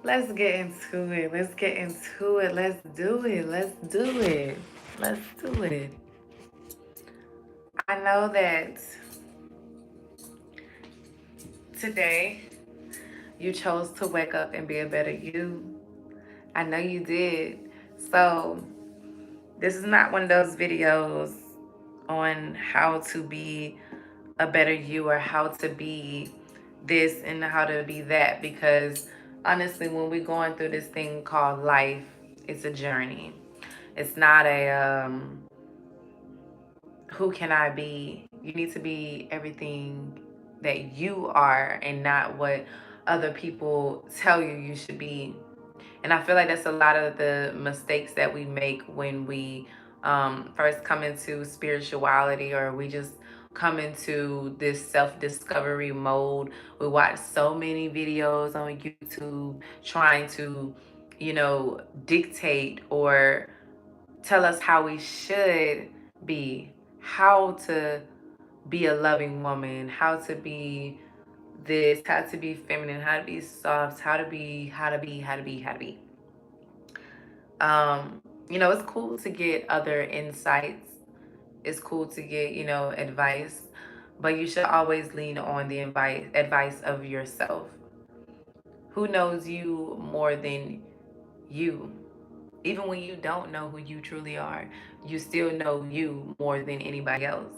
Let's get into it. Let's get into it. Let's do it. Let's do it. Let's do it. I know that today you chose to wake up and be a better you. I know you did. So, this is not one of those videos on how to be a better you or how to be this and how to be that, because honestly, when we're going through this thing called life, it's a journey. It's not a who can I be. You need to be everything that you are and not what other people tell you should be. And I feel like that's a lot of the mistakes that we make when we first come into spirituality, or we just come into this self-discovery mode. We watch so many videos on YouTube trying to, dictate or tell us how we should be, how to be a loving woman, how to be this, how to be feminine, how to be soft, how to be. It's cool to get other insights. It's cool to get, advice, but you should always lean on the advice of yourself. Who knows you more than you? Even when you don't know who you truly are, you still know you more than anybody else.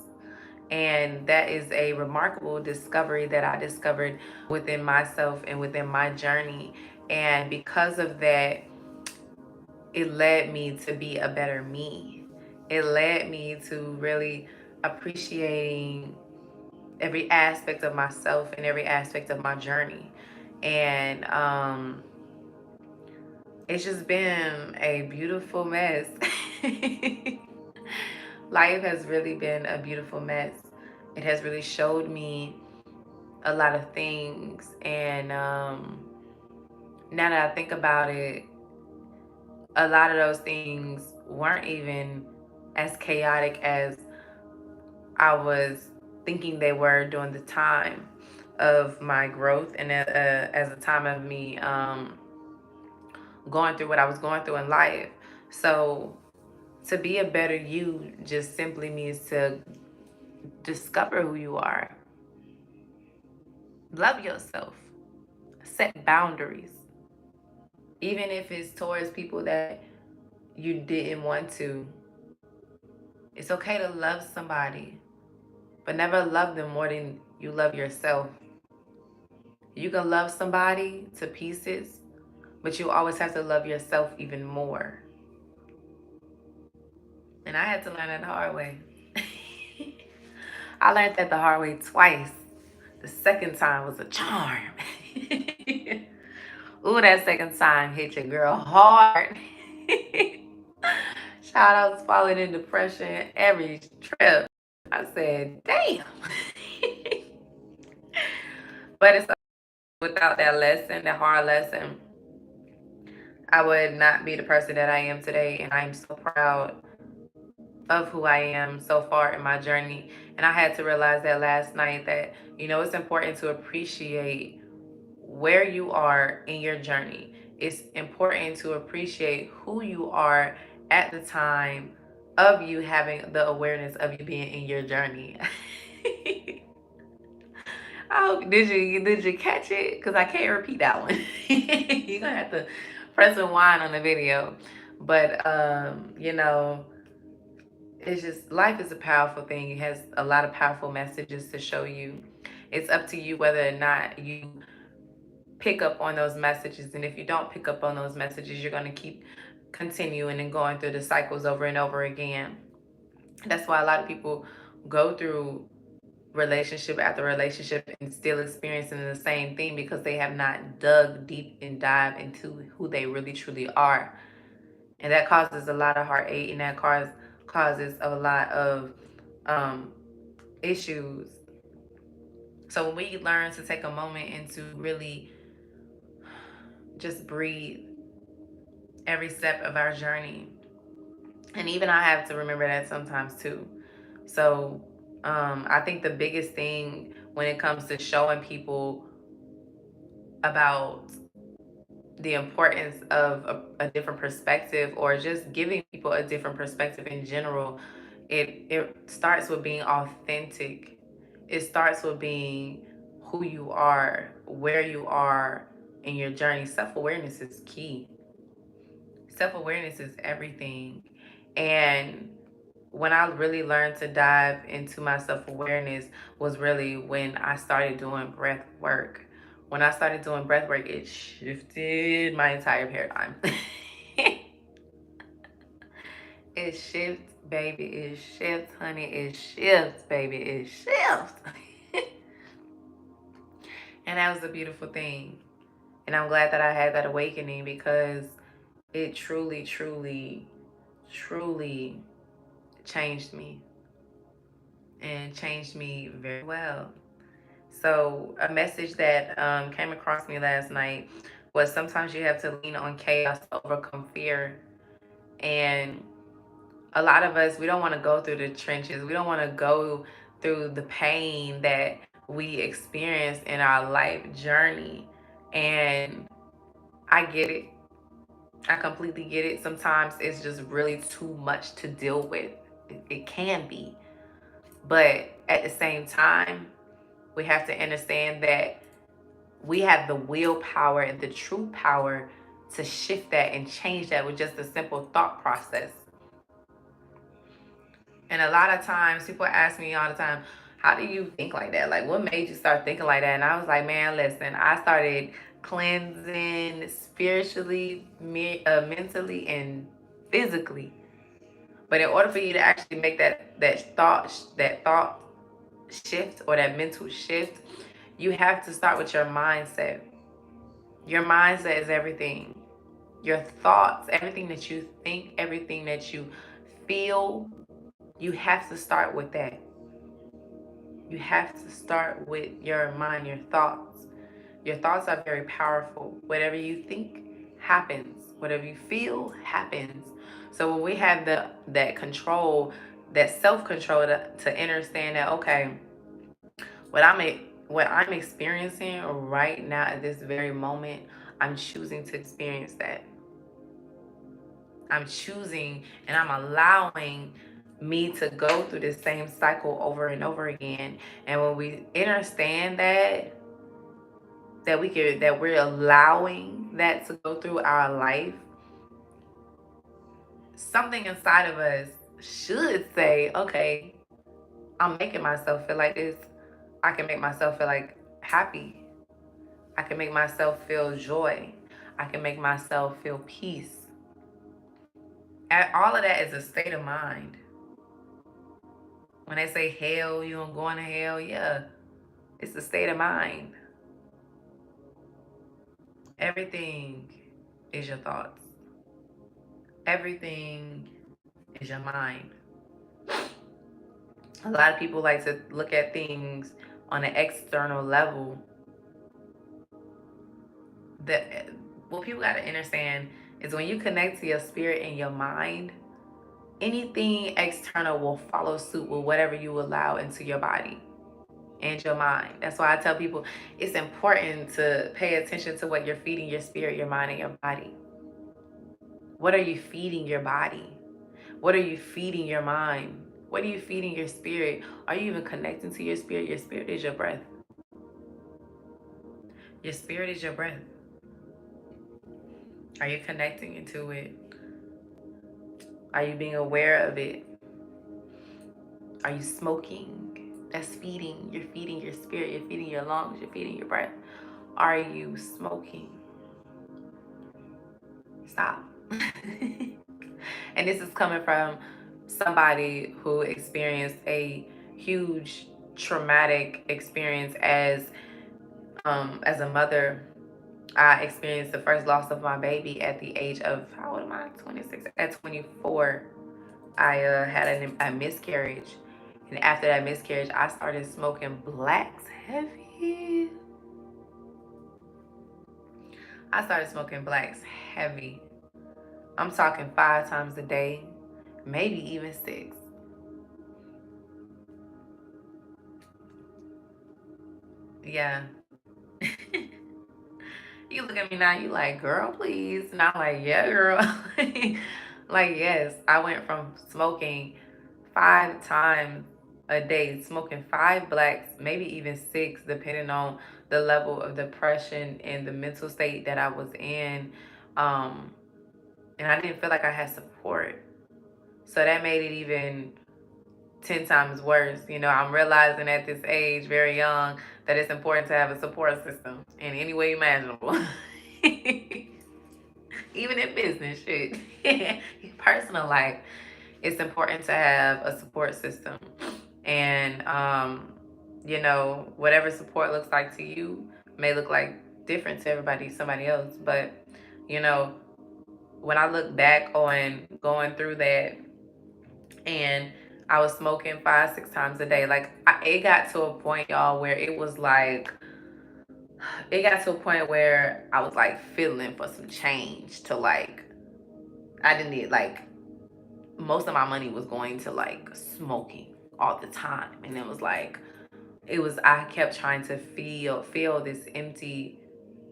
And that is a remarkable discovery that I discovered within myself and within my journey. And because of that, it led me to be a better me. It led me to really appreciating every aspect of myself and every aspect of my journey. And it's just been a beautiful mess. Life has really been a beautiful mess. It has really showed me a lot of things. And now that I think about it, a lot of those things weren't even as chaotic as I was thinking they were during the time of my growth, and as a time of me going through what I was going through in life. So to be a better you just simply means to discover who you are, love yourself, set boundaries, even if it's towards people that you didn't want to. It's okay to love somebody, but never love them more than you love yourself. You can love somebody to pieces, but you always have to love yourself even more. And I had to learn that the hard way. I learned that the hard way twice. The second time was a charm. Ooh, that second time hit your girl hard. Child, I was falling in depression every trip. I said, damn. But it's without that lesson, that hard lesson, I would not be the person that I am today. And I'm so proud of who I am so far in my journey. And I had to realize that last night that, it's important to appreciate where you are in your journey. It's important to appreciate who you are at the time of you having the awareness of you being in your journey. Oh, did you catch it? Because I can't repeat that one. You're gonna have to press rewind on the video. But it's just, life is a powerful thing. It has a lot of powerful messages to show you. It's up to you whether or not you pick up on those messages. And if you don't pick up on those messages, you're going to keep continuing and going through the cycles over and over again. That's why a lot of people go through relationship after relationship and still experiencing the same thing, because they have not dug deep and dived into who they really truly are. And that causes a lot of heartache, and that causes a lot of um, issues. So when we learn to take a moment and to really just breathe every step of our journey, and even I have to remember that sometimes too. So I think the biggest thing when it comes to showing people about the importance of a different perspective, or just giving people a different perspective in general. It starts with being authentic. It starts with being who you are, where you are in your journey. Self-awareness is key. Self-awareness is everything. And when I really learned to dive into my self-awareness was really when I started doing breath work. When I started doing breath work, it shifted my entire paradigm. It shifts, baby. It shifts, honey. It shifts, baby. It shifts. And that was a beautiful thing. And I'm glad that I had that awakening, because it truly, truly, truly changed me, and changed me very well. So a message that came across me last night was, sometimes you have to lean on chaos to overcome fear. And a lot of us, we don't want to go through the trenches. We don't want to go through the pain that we experience in our life journey. And I get it. I completely get it. Sometimes it's just really too much to deal with. It can be. But at the same time, we have to understand that we have the willpower and the true power to shift that and change that with just a simple thought process. And a lot of times people ask me all the time, how do you think like that? Like, what made you start thinking like that? And I was like, man, listen, I started cleansing spiritually, mentally, and physically. But in order for you to actually make that thought shift, or that mental shift, you have to start with your mindset. Your mindset is everything. Your thoughts, everything that you think, everything that you feel, you have to start with that. You have to start with your mind, your thoughts. Your thoughts are very powerful. Whatever you think happens. Whatever you feel happens. So when we have that control, that self-control, to understand that, okay, what I'm experiencing right now at this very moment, I'm choosing to experience that. I'm choosing and I'm allowing me to go through the same cycle over and over again. And when we understand that we're allowing that to go through our life, something inside of us should say, okay, I'm making myself feel like this. I can make myself feel like happy. I can make myself feel joy. I can make myself feel peace. And all of that is a state of mind. When they say hell, you don't going to hell, yeah, it's a state of mind. Everything is your thoughts. Everything is your mind. A lot of people like to look at things on an external level. That what people got to understand is, when you connect to your spirit and your mind, anything external will follow suit with whatever you allow into your body and your mind. That's why I tell people it's important to pay attention to what you're feeding your spirit, your mind, and your body. What are you feeding your body? What are you feeding your mind? What are you feeding your spirit? Are you even connecting to your spirit? Your spirit is your breath. Your spirit is your breath. Are you connecting into it? Are you being aware of it? Are you smoking? That's feeding. You're feeding your spirit. You're feeding your lungs. You're feeding your breath. Are you smoking? Stop. And this is coming from somebody who experienced a huge traumatic experience as a mother. I experienced the first loss of my baby at the age of, how old am I? 26. At 24, I had a miscarriage. And after that miscarriage, I started smoking blacks heavy. I started smoking blacks heavy. I'm talking 5 times a day, maybe even 6. Yeah. You look at me now, you like, girl, please. And I'm like, yeah, girl. Like, yes, I went from smoking 5 times a day, smoking 5 blacks, maybe even 6, depending on the level of depression and the mental state that I was in. Um, and I didn't feel like I had support. So that made it even 10 times worse. You know, I'm realizing at this age, very young, that it's important to have a support system in any way imaginable. Even in business, shit. Personal life, it's important to have a support system. And, you know, whatever support looks like to you may look like different to everybody, somebody else. But, you know, when I look back on going through that, and I was smoking 5, 6 times a day. Like it got to a point, y'all, where it was like, it got to a point where I was like feeling for some change to like, I didn't need like, most of my money was going to like smoking all the time. And it was like, I kept trying to feel this empty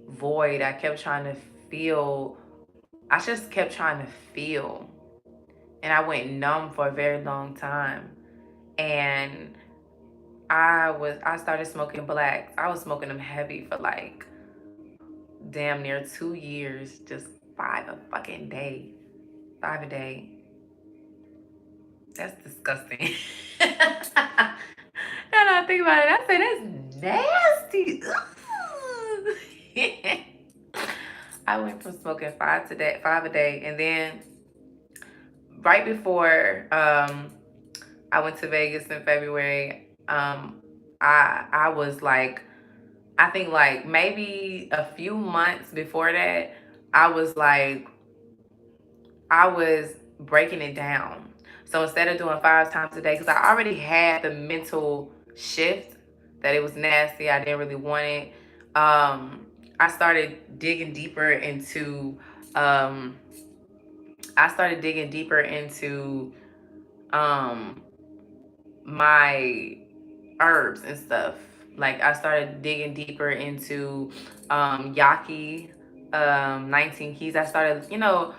void. I kept trying to feel, I just kept trying to feel. And I went numb for a very long time. And I started smoking blacks. I was smoking them heavy for like damn near 2 years, just 5 a fucking day. 5 a day. That's disgusting. Now I think about it, I say that's nasty. I went from smoking 5 a day, and then right before I went to Vegas in February, I was like, I think like maybe a few months before that, I was like, I was breaking it down. So instead of doing 5 times a day, because I already had the mental shift that it was nasty, I didn't really want it. I started digging deeper into, um, my herbs and stuff. Like I started digging deeper into Yaki, 19 Keys. I started, you know,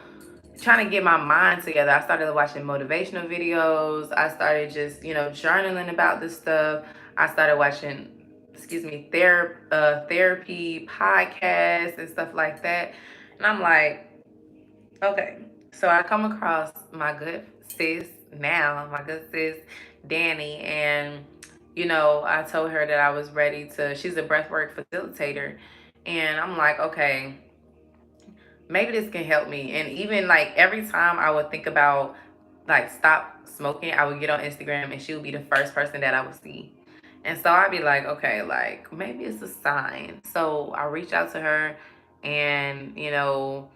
trying to get my mind together. I started watching motivational videos. I started just, you know, journaling about this stuff. I started watching, therapy podcasts and stuff like that. And I'm like, okay. So I come across my good sis my good sis, Danny, and you know, I told her that I was ready to, she's a breathwork facilitator. And I'm like, okay, maybe this can help me. And even like every time I would think about like stop smoking, I would get on Instagram and she would be the first person that I would see. And so I'd be like, okay, like maybe it's a sign. So I reached out to her, and you know,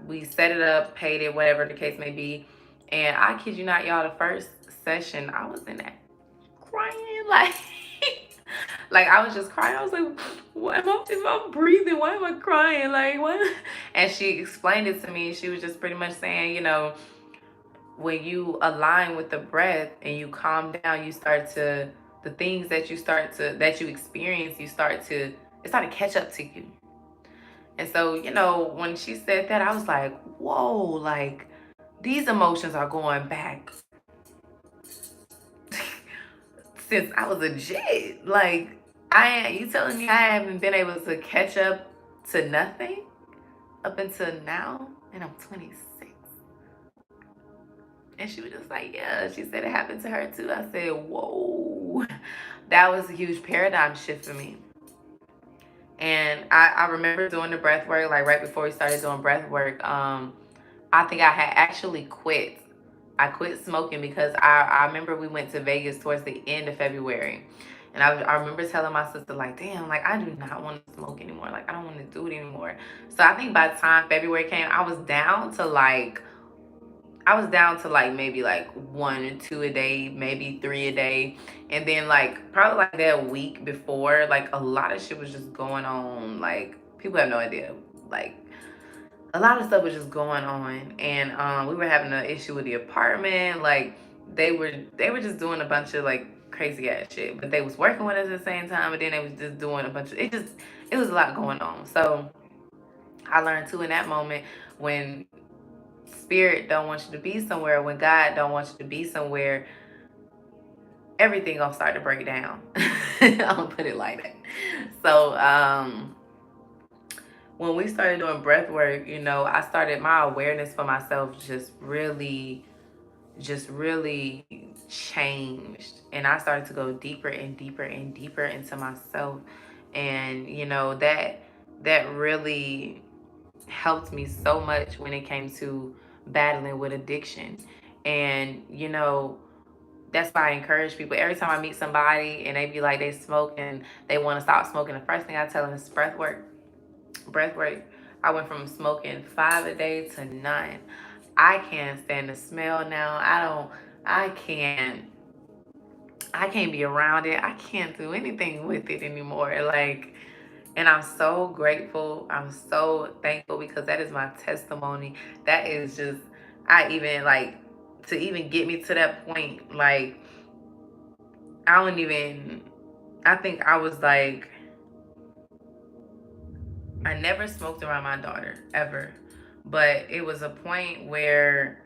we set it up, paid it, whatever the case may be. And I kid you not, y'all, the first session I was in that crying, like like I was just crying. I was like, why am I, if I'm breathing, why am I crying? Like what? And she explained it to me. She was just pretty much saying, you know, when you align with the breath and you calm down, you start to, the things that that you experience, it start to catch up to you. And so, you know, when she said that, I was like, whoa, like these emotions are going back since I was a kid. Like, you telling me I haven't been able to catch up to nothing up until now, and I'm 26. And she was just like, yeah, she said it happened to her too. I said, whoa, that was a huge paradigm shift for me. And I remember doing the breath work, like right before we started doing breath work. I think I had actually quit. I quit smoking because I remember we went to Vegas towards the end of February. And I remember telling my sister, like, damn, like, I do not want to smoke anymore. Like, I don't want to do it anymore. So I think by the time February came, I was down to like maybe like 1 or 2 a day, maybe 3 a day. And then like probably like that week before, like a lot of shit was just going on. Like people have no idea. Like a lot of stuff was just going on. And we were having an issue with the apartment. Like they were just doing a bunch of like crazy ass shit. But they was working with us at the same time, but then they was just doing a bunch of it was a lot going on. So I learned too in that moment, when spirit don't want you to be somewhere, when God don't want you to be somewhere, everything gonna start to break down. I'm gonna put it like that. So when we started doing breath work, I started my awareness for myself just really changed, and I started to go deeper and deeper and deeper into myself. And that really helped me so much when it came to battling with addiction. And that's why I encourage people. Every time I meet somebody and they be like they smoke and they want to stop smoking, the first thing I tell them is breath work. Breath work. I went from smoking 5 a day to none. I can't stand the smell now. I can't I can't be around it. I can't do anything with it anymore. And I'm so grateful. I'm so thankful, because that is my testimony. That is just, I even to even get me to that point, I don't even, I think I was like, I never smoked around my daughter ever. But it was a point where,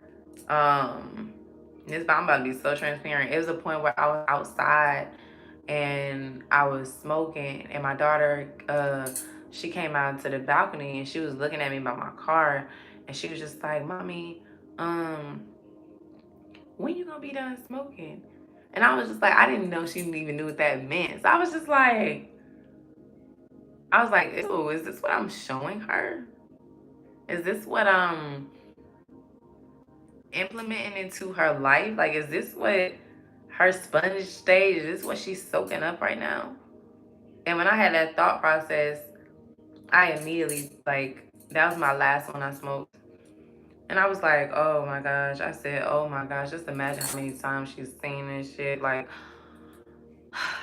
I'm about to be so transparent. It was a point where I was outside and I was smoking, and my daughter, she came out to the balcony and she was looking at me by my car, and she was just like, "Mommy, when you gonna be done smoking?" And I was just like, I didn't know she even knew what that meant. So I was like, ew, is this what I'm showing her? Is this what I'm implementing into her life? Like, is this what her sponge stage, is this what she's soaking up right now? And when I had that thought process, I immediately, that was my last one I smoked. And I was like, oh my gosh. I said, oh my gosh, just imagine how many times she's seen this shit.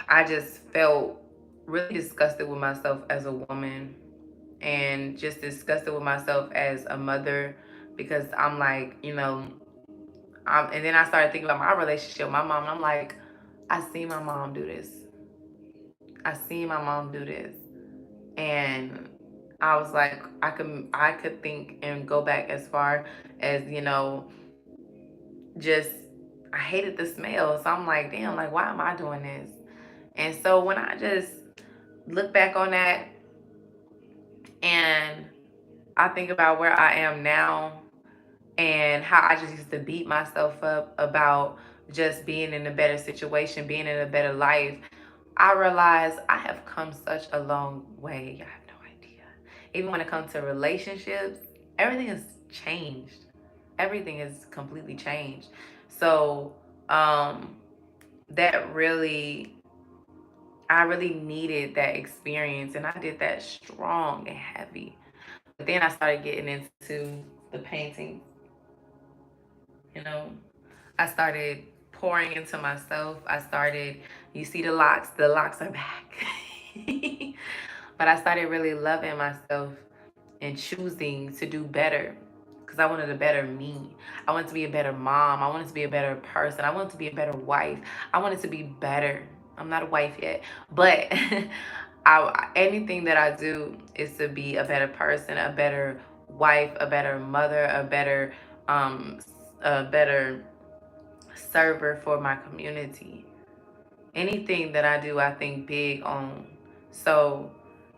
I just felt really disgusted with myself as a woman, and just disgusted with myself as a mother, because I'm like, and then I started thinking about my relationship with my mom, and I'm like, I seen my mom do this. I seen my mom do this. And I was like, I could think and go back as far as, just I hated the smell. So I'm like, damn, like, why am I doing this? And so when I just look back on that, and I think about where I am now, and how I just used to beat myself up about just being in a better situation, being in a better life, I realize I have come such a long way. I have no idea. Even when it comes to relationships, everything has changed. Everything is completely changed. So, that really, I really needed that experience, and I did that strong and heavy. But then I started getting into the painting, you know. I started pouring into myself. You see the locks are back. But I started really loving myself and choosing to do better, because I wanted a better me. I wanted to be a better mom. I wanted to be a better person. I wanted to be a better wife. I wanted to be better. I'm not a wife yet, but anything that I do is to be a better person, a better wife, a better mother, um, a better server for my community. Anything that I do, I think big on. So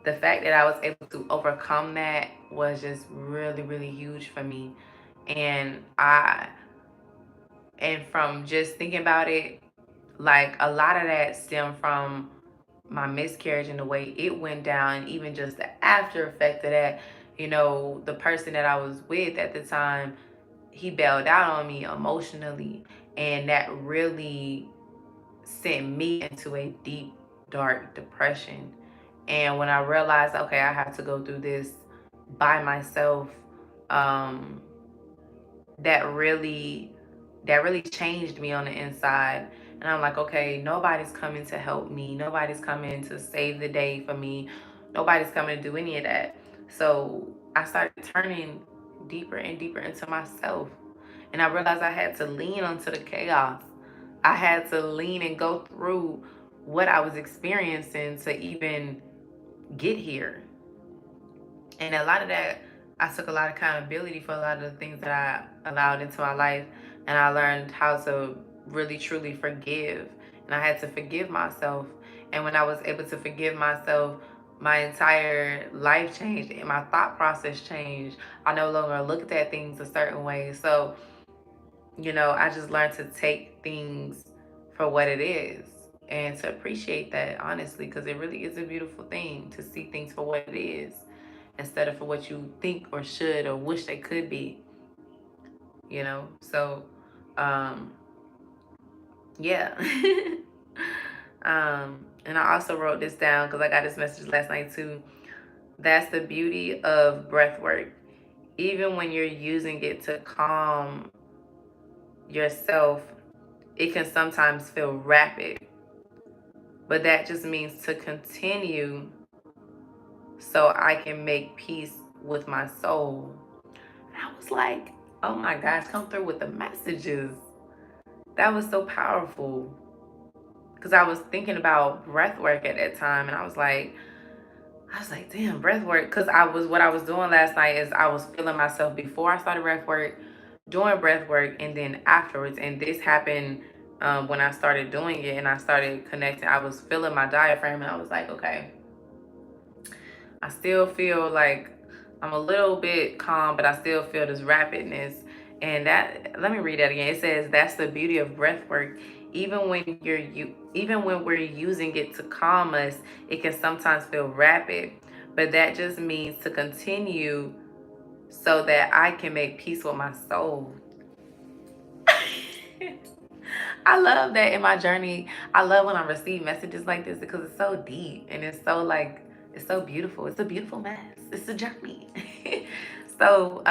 the fact that I was able to overcome that was just really, really huge for me. And from just thinking about it, like, a lot of that stemmed from my miscarriage and the way it went down, even just the after effect of that. The person that I was with at the time, he bailed out on me emotionally, and that really sent me into a deep, dark depression. And when I realized, okay, I have to go through this by myself, um, that really changed me on the inside. And I'm like, okay, nobody's coming to help me. Nobody's coming to save the day for me. Nobody's coming to do any of that. So I started turning deeper and deeper into myself. And I realized I had to lean onto the chaos. I had to lean and go through what I was experiencing to even get here. And a lot of that, I took a lot of accountability for a lot of the things that I allowed into my life. And I learned how to really truly forgive. And I had to forgive myself. And when I was able to forgive myself, my entire life changed and my thought process changed. I no longer looked at things a certain way. So, I just learned to take things for what it is and to appreciate that, honestly, because it really is a beautiful thing to see things for what it is instead of for what you think or should or wish they could be. So, um, yeah. And I also wrote this down because I got this message last night too. That's the beauty of breath work. Even when you're using it to calm yourself, it can sometimes feel rapid, but that just means to continue so I can make peace with my soul. And I was like, oh my gosh, come through with the messages. That was so powerful. Because I was thinking about breath work at that time, and I was like, damn, breath work. Because what I was doing last night is I was feeling myself before I started breath work, doing breath work, and then afterwards. And this happened when I started doing it and I started connecting. I was feeling my diaphragm, and I was like, okay, I still feel like I'm a little bit calm, but I still feel this rapidness. And that, let me read that again. It says that's the beauty of breath work. Even when we're using it to calm us, it can sometimes feel rapid. But that just means to continue so that I can make peace with my soul. I love that in my journey. I love when I receive messages like this because it's so deep and it's so beautiful. It's a beautiful mess. It's a journey. So,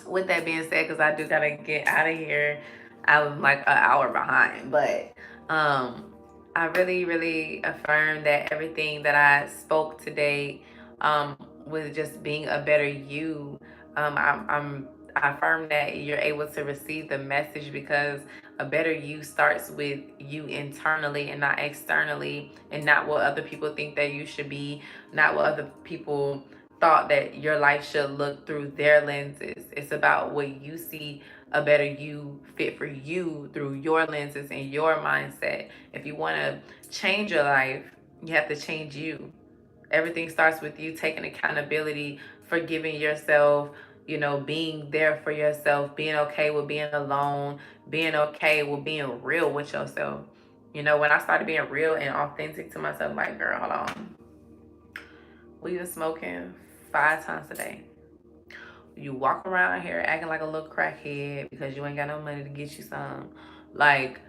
with that being said, because I do gotta get out of here, I'm like an hour behind, but I really, really affirm that everything that I spoke today, with just being a better you, I affirm that you're able to receive the message because a better you starts with you internally and not externally, and not what other people think that you should be, not what other people thought that your life should look through their lenses. It's about what you see a better you fit for you through your lenses and your mindset. If you want to change your life, you have to change you. Everything starts with you taking accountability, forgiving yourself, being there for yourself, being okay with being alone, being okay with being real with yourself. When I started being real and authentic to myself, like, girl, hold on. We was smoking 5 times a day. You walk around here acting like a little crackhead because you ain't got no money to get you some. Like,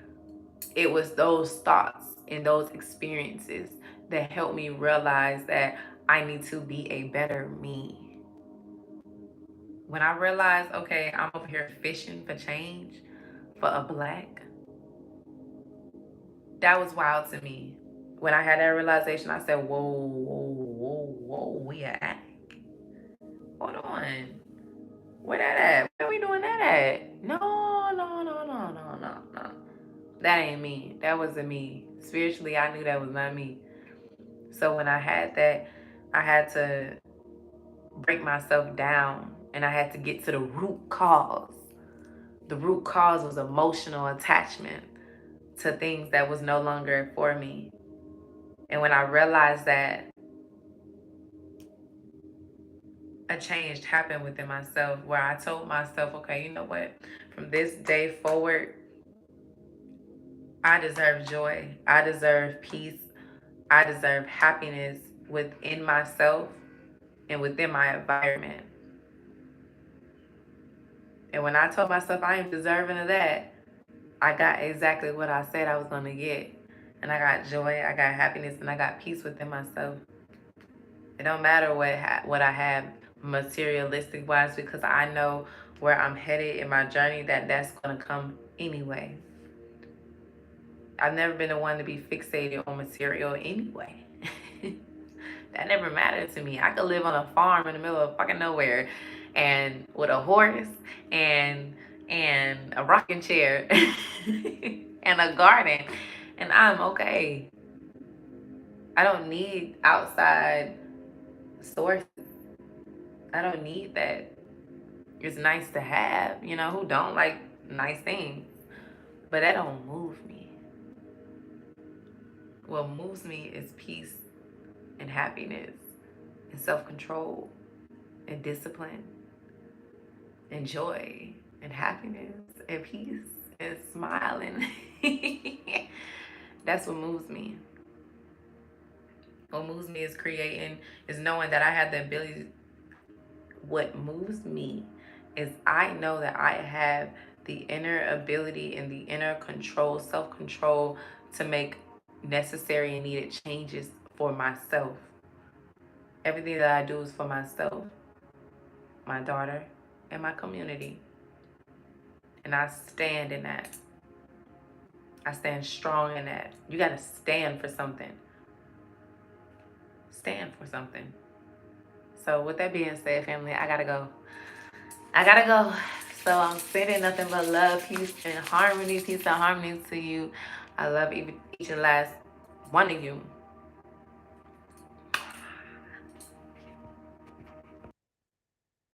it was those thoughts and those experiences that helped me realize that I need to be a better me. When I realized, okay, I'm over here fishing for change for a black, that was wild to me. When I had that realization, I said, whoa, whoa, whoa, whoa, we at? Hold on. Where that at? Where we doing that at? No, no, no, no, no, no, no. That ain't me. That wasn't me. Spiritually, I knew that was not me. So when I had that, I had to break myself down and I had to get to the root cause. The root cause was emotional attachment to things that was no longer for me. And when I realized that, a change happened within myself where I told myself, okay, you know what? From this day forward, I deserve joy. I deserve peace. I deserve happiness within myself and within my environment. And when I told myself I am deserving of that, I got exactly what I said I was going to get. And I got joy, I got happiness, and I got peace within myself. It don't matter what I have materialistic wise, because I know where I'm headed in my journey, that's going to come anyway. I've never been the one to be fixated on material anyway. That never mattered to me. I could live on a farm in the middle of fucking nowhere and with a horse and and a rocking chair and a garden, and I'm okay. I don't need outside sources. I don't need that. It's nice to have, you know, who don't like nice things, but that don't move me. What moves me is peace and happiness and self-control and discipline and joy and happiness and peace and smiling. That's what moves me. What moves me is creating, is knowing that I have the ability. What moves me is I know that I have the inner ability and the inner control, self-control, to make necessary and needed changes for myself. Everything that I do is for myself, my daughter, and my community. And I stand in that. I stand strong in that. You got to stand for something. Stand for something. So with that being said, family, I gotta go. So I'm sending nothing but love, peace, and harmony. Peace and harmony to you. I love each and last one of you.